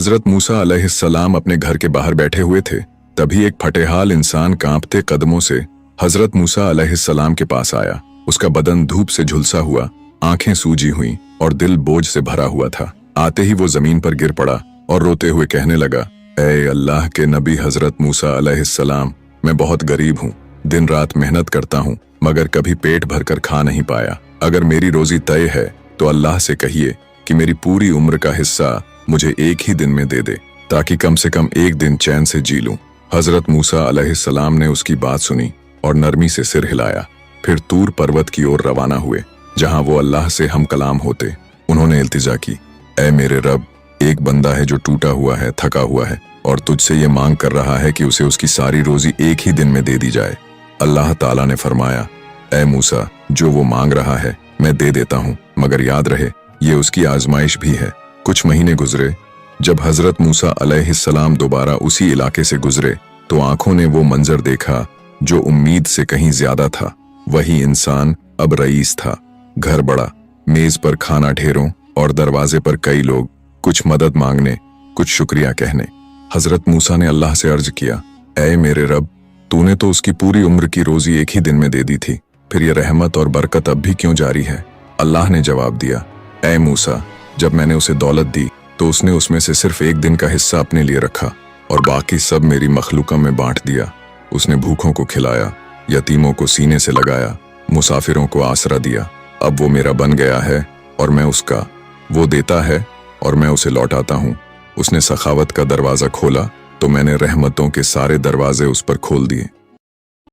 हजरत मूसा अलैहिस्सलाम अपने घर के बाहर बैठे हुए थे। तभी एक फटेहाल इंसान कांपते कदमों से हजरत मूसा अलैहिस्सलाम के पास आया। उसका बदन धूप से झुलसा हुआ, आंखें सूजी हुई और दिल बोझ से भरा हुआ था। आते ही वो जमीन पर गिर पड़ा और रोते हुए कहने लगा, ऐ अल्लाह के नबी हजरत मूसा अलैहिस्सलाम, मैं बहुत गरीब हूँ, दिन रात मेहनत करता हूँ, मगर कभी पेट भरकर खा नहीं पाया। अगर मेरी रोजी तय है तो अल्लाह से कहिए कि मेरी पूरी उम्र का हिस्सा मुझे एक ही दिन में दे दे, ताकि कम से कम एक दिन चैन से जी लूं। हजरत मूसा अलैहिस्सलाम ने उसकी बात सुनी और नरमी से सिर हिलाया। फिर तूर पर्वत की ओर रवाना हुए, जहां वो अल्लाह से हम कलाम होते। उन्होंने इल्तिजा की, ऐ मेरे रब, एक बंदा है जो टूटा हुआ है, थका हुआ है और तुझसे ये मांग कर रहा है कि उसे उसकी सारी रोजी एक ही दिन में दे दी जाए। अल्लाह ताला ने फरमाया, ऐ मूसा, जो वो मांग रहा है मैं दे देता हूँ, मगर याद रहे ये उसकी आजमाइश भी है। कुछ महीने गुजरे। जब हजरत मूसा अलैहिस्सलाम दोबारा उसी इलाके से गुजरे तो आंखों ने वो मंजर देखा जो उम्मीद से कहीं ज्यादा था। वही इंसान अब रईस था। घर बड़ा, मेज पर खाना ढेरों और दरवाजे पर कई लोग, कुछ मदद मांगने, कुछ शुक्रिया कहने। हजरत मूसा ने अल्लाह से अर्ज किया, ऐ मेरे रब, तूने तो उसकी पूरी उम्र की रोजी एक ही दिन में दे दी थी, फिर ये रहमत और बरकत अब भी क्यों जारी है? अल्लाह ने जवाब दिया, ऐ मूसा, जब मैंने उसे दौलत दी तो उसने उसमें से सिर्फ एक दिन का हिस्सा अपने लिए रखा और बाकी सब मेरी मखलूका में बांट दिया। उसने भूखों को खिलाया, यतीमों को सीने से लगाया, मुसाफिरों को आसरा दिया। अब वो मेरा बन गया है और मैं उसका। वो देता है और मैं उसे लौटाता हूँ। उसने सखावत का दरवाज़ा खोला तो मैंने रहमतों के सारे दरवाजे उस पर खोल दिए।